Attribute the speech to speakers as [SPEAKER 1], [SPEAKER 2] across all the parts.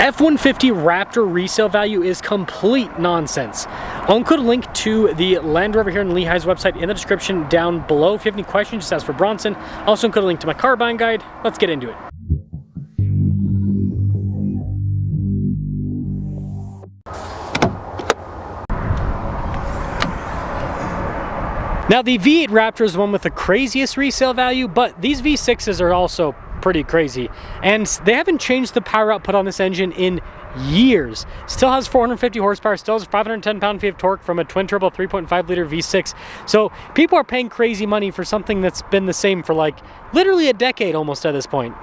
[SPEAKER 1] F-150 Raptor resale value is complete nonsense. I'll include a link to the Land Rover here in Lehigh's website in the description down below. If you have any questions, just ask for Bronson. I'll also include a link to my car buying guide. Let's get into it. Now the V8 Raptor is the one with the craziest resale value, but these V6s are also pretty crazy, and they haven't changed the power output on this engine in years. Still has 450 horsepower, still has 510 pound-feet of torque from a twin-turbo 3.5 liter V6. So people are paying crazy money for something that's been the same for like literally a decade almost at this point.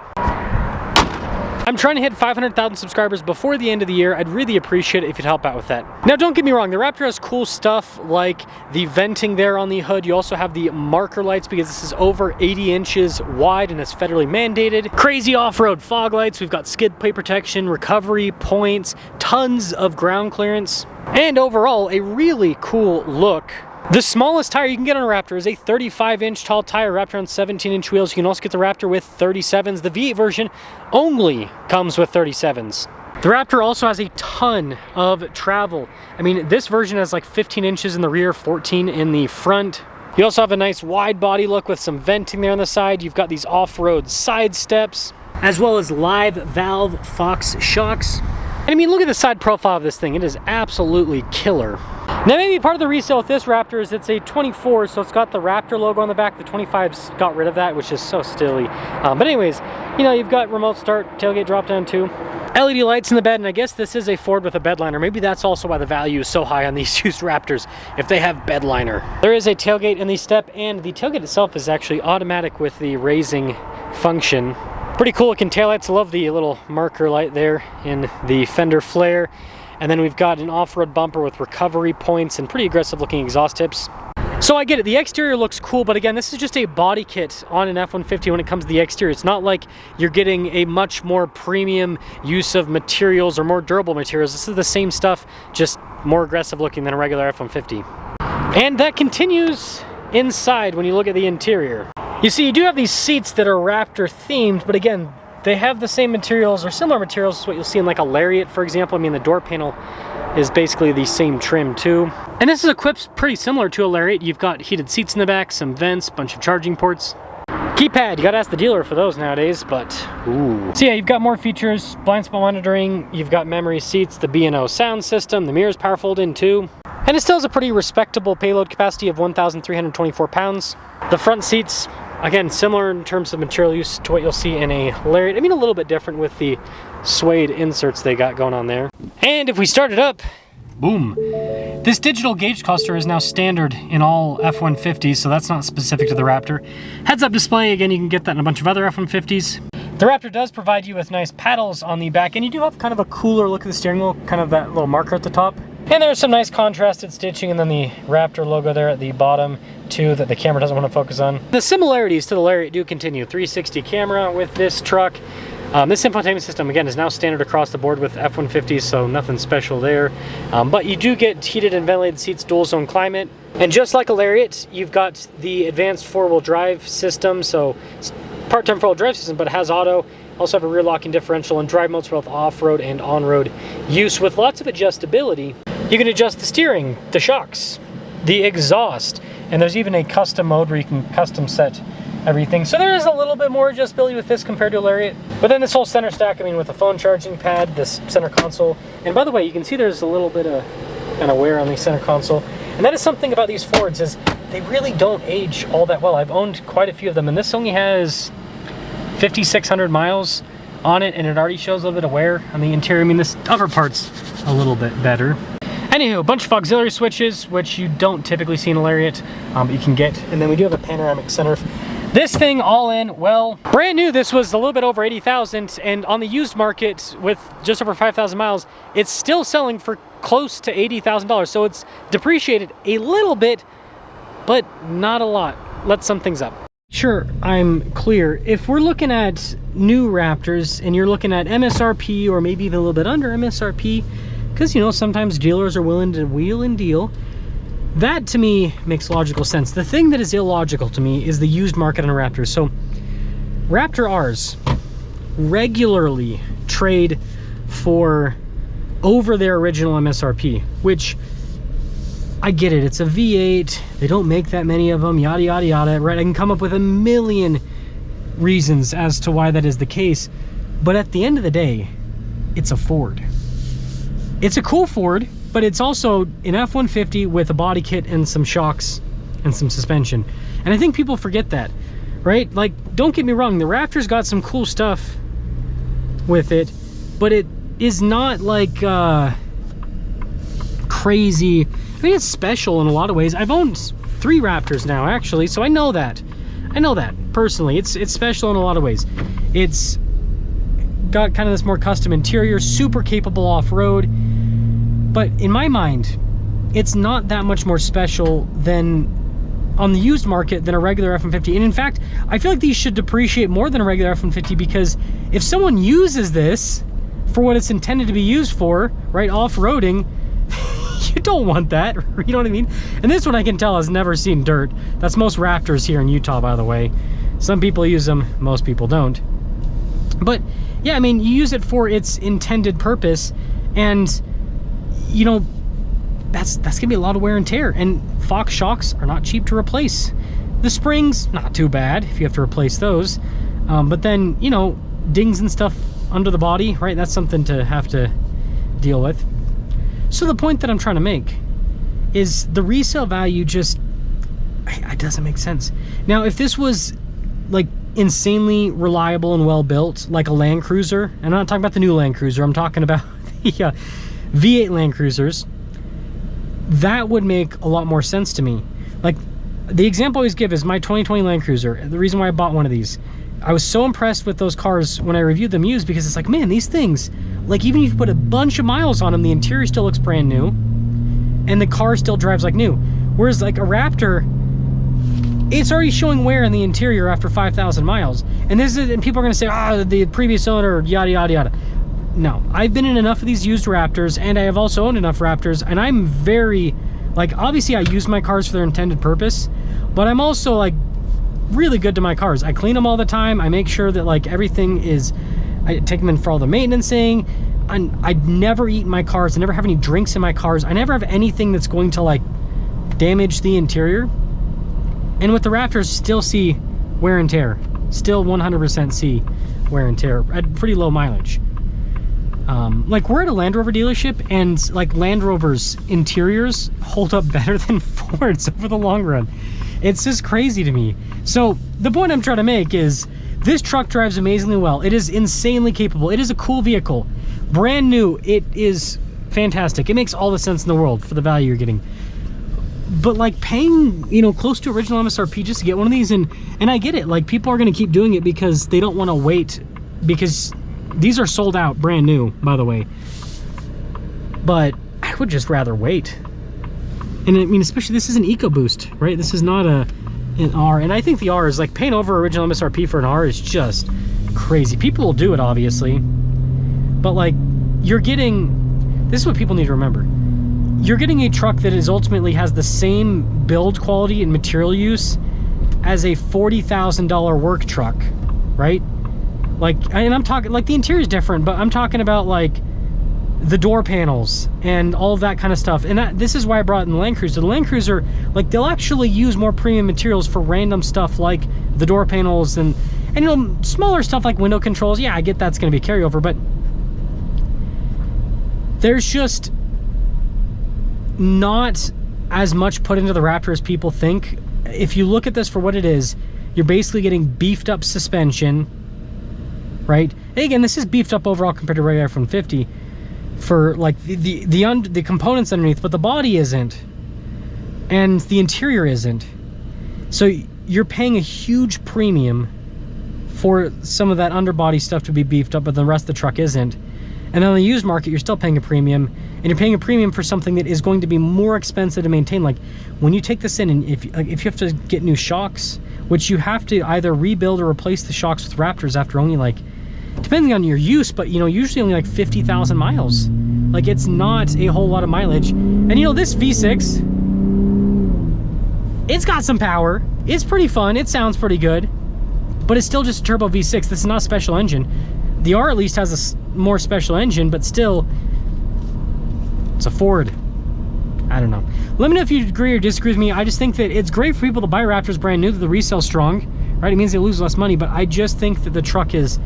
[SPEAKER 1] I'm trying to hit 500,000 subscribers before the end of the year. I'd really appreciate it if you'd help out with that. Now, don't get me wrong, the Raptor has cool stuff like the venting there on the hood. You also have the marker lights because this is over 80 inches wide and it's federally mandated. Crazy off-road fog lights. We've got skid plate protection, recovery points, tons of ground clearance, and overall a really cool look. The smallest tire you can get on a Raptor is a 35-inch tall tire wrapped around 17-inch wheels. You can also get the Raptor with 37s. The V8 version only comes with 37s. The Raptor also has a ton of travel. I mean, this version has like 15 inches in the rear, 14 in the front. You also have a nice wide body look with some venting there on the side. You've got these off-road side steps, as well as live valve Fox shocks. And I mean, look at the side profile of this thing. It is absolutely killer. Now, maybe part of the resale with this Raptor is it's a 24, so it's got the Raptor logo on the back. The 25's got rid of that, which is so silly. But anyways, you know, you've got remote start, tailgate drop down too. LED lights in the bed, and I guess this is a Ford with a bed liner. Maybe that's also why the value is so high on these used Raptors, if they have bed liner. There is a tailgate in the step, and the tailgate itself is actually automatic with the raising function. Pretty cool looking taillights. I love the little marker light there in the fender flare. And then we've got an off-road bumper with recovery points and pretty aggressive looking exhaust tips. So I get it, the exterior looks cool, but again, this is just a body kit on an F-150 when it comes to the exterior. It's not like you're getting a much more premium use of materials or more durable materials. This is the same stuff, just more aggressive looking than a regular F-150. And that continues inside when you look at the interior. You see, you do have these seats that are Raptor themed, but again, they have the same materials or similar materials to what you'll see in like a Lariat, for example. I mean, the door panel is basically the same trim too. And this is equipped pretty similar to a Lariat. You've got heated seats in the back, some vents, bunch of charging ports. Keypad, you gotta ask the dealer for those nowadays, but ooh. So yeah, you've got more features, blind spot monitoring, you've got memory seats, the B&O sound system, the mirror's power fold in too. And it still has a pretty respectable payload capacity of 1,324 pounds. The front seats, again, similar in terms of material use to what you'll see in a Lariat. I mean, a little bit different with the suede inserts they got going on there. And if we start it up, boom. This digital gauge cluster is now standard in all F-150s, so that's not specific to the Raptor. Heads-up display, again, you can get that in a bunch of other F-150s. The Raptor does provide you with nice paddles on the back, and you do have kind of a cooler look at the steering wheel, kind of that little marker at the top. And there's some nice contrasted stitching, and then the Raptor logo there at the bottom too that the camera doesn't want to focus on. The similarities to the Lariat do continue. 360 camera with this truck. This infotainment system, again, is now standard across the board with F-150s, so nothing special there. But you do get heated and ventilated seats, dual zone climate. And just like a Lariat, you've got the advanced four-wheel drive system, so it's part-time four-wheel drive system, but it has auto. Also have a rear locking differential and drive modes for both off-road and on-road use with lots of adjustability. You can adjust the steering, the shocks, the exhaust, and there's even a custom mode where you can custom set everything. So there is a little bit more adjustability with this compared to a Lariat. But then this whole center stack, I mean, with the phone charging pad, this center console, and by the way, you can see there's a little bit of kind of wear on the center console. And that is something about these Fords, is they really don't age all that well. I've owned quite a few of them, and this only has 5,600 miles on it, and it already shows a little bit of wear on the interior. I mean, this upper part's a little bit better. Anywho, a bunch of auxiliary switches, which you don't typically see in a Lariat, but you can get. And then we do have a panoramic sunroof. This thing all in, well, brand new, this was a little bit over 80,000, and on the used market with just over 5,000 miles, it's still selling for close to $80,000. So it's depreciated a little bit, but not a lot. Let's sum things up. Sure, I'm clear. If we're looking at new Raptors and you're looking at MSRP or maybe even a little bit under MSRP, because, you know, sometimes dealers are willing to wheel and deal, that to me makes logical sense. The thing that is illogical to me is the used market on a Raptor. So Raptor Rs regularly trade for over their original MSRP, which I get it. It's a V8. They don't make that many of them, yada, yada, yada, right? I can come up with a million reasons as to why that is the case. But at the end of the day, it's a Ford. It's a cool Ford, but it's also an F-150 with a body kit and some shocks and some suspension. And I think people forget that, right? Like, don't get me wrong, the Raptor's got some cool stuff with it, but it is not like crazy. I mean, it's special in a lot of ways. I've owned 3 Raptors now, actually, so I know that. I know that personally. It's special in a lot of ways. It's got kind of this more custom interior, super capable off-road, but in my mind, it's not that much more special than on the used market than a regular F-150. And in fact, I feel like these should depreciate more than a regular F-150, because if someone uses this for what it's intended to be used for, right, off-roading, you don't want that, you know what I mean? And this one I can tell has never seen dirt. That's most Raptors here in Utah, by the way. Some people use them, most people don't. But yeah, I mean, you use it for its intended purpose, and you know, that's gonna be a lot of wear and tear, and Fox shocks are not cheap to replace. The springs, not too bad if you have to replace those, but then, you know, dings and stuff under the body, right? That's something to have to deal with. So the point that I'm trying to make is the resale value just, it doesn't make sense. Now, if this was like insanely reliable and well built, like a Land Cruiser, and I'm not talking about the new Land Cruiser, I'm talking about the V8 Land Cruisers, that would make a lot more sense to me. Like, the example I always give is my 2020 Land Cruiser. The reason why I bought one of these, I was so impressed with those cars when I reviewed them used, because it's like, man, these things, like, even if you put a bunch of miles on them, the interior still looks brand new, and the car still drives like new. Whereas like a Raptor, it's already showing wear in the interior after 5,000 miles. And people are gonna say, the previous owner, yada, yada, yada. No, I've been in enough of these used Raptors, and I have also owned enough Raptors, and I'm very, like, obviously I use my cars for their intended purpose, but I'm also like really good to my cars. I clean them all the time. I make sure that like everything is, I take them in for all the maintenancing, and I never eat in my cars. I never have any drinks in my cars. I never have anything that's going to like damage the interior. And with the Raptors, still see wear and tear, still 100% see wear and tear at pretty low mileage. Like, we're at a Land Rover dealership, and like Land Rover's interiors hold up better than Ford's over the long run. It's just crazy to me. So the point I'm trying to make is this truck drives amazingly well. It is insanely capable. It is a cool vehicle. Brand new. It is fantastic. It makes all the sense in the world for the value you're getting. But like paying, you know, close to original MSRP just to get one of these, and I get it. Like, people are going to keep doing it because they don't want to wait, because these are sold out brand new, by the way. But I would just rather wait. And I mean, especially, this is an EcoBoost, right? This is not an R. And I think the R is like, paying over original MSRP for an R is just crazy. People will do it, obviously. But like, you're getting, this is what people need to remember. You're getting a truck that is ultimately has the same build quality and material use as a $40,000 work truck, right? Like, and I'm talking, like, the interior is different, but I'm talking about like the door panels and all of that kind of stuff. And this is why I brought in the Land Cruiser. The Land Cruiser, like, they'll actually use more premium materials for random stuff like the door panels and you know, smaller stuff like window controls. Yeah, I get that's going to be a carryover, but there's just not as much put into the Raptor as people think. If you look at this for what it is, you're basically getting beefed up suspension, right? And again, this is beefed up overall compared to regular F-150 for like the components underneath, but the body isn't, and the interior isn't. So you're paying a huge premium for some of that underbody stuff to be beefed up, but the rest of the truck isn't. And on the used market, you're still paying a premium, and you're paying a premium for something that is going to be more expensive to maintain. Like, when you take this in, and if you have to get new shocks, which you have to either rebuild or replace the shocks with Raptors after only like, depending on your use, but you know, usually only like 50,000 miles. Like, it's not a whole lot of mileage. And you know, this V6, it's got some power. It's pretty fun. It sounds pretty good, but it's still just a turbo V6. This is not a special engine. The R at least has more special engine, but still, it's a Ford. I don't know. Let me know if you agree or disagree with me. I just think that it's great for people to buy Raptors brand new, that the resale's strong, right? It means they lose less money, but I just think that the truck is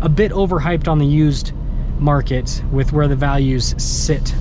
[SPEAKER 1] a bit overhyped on the used market with where the values sit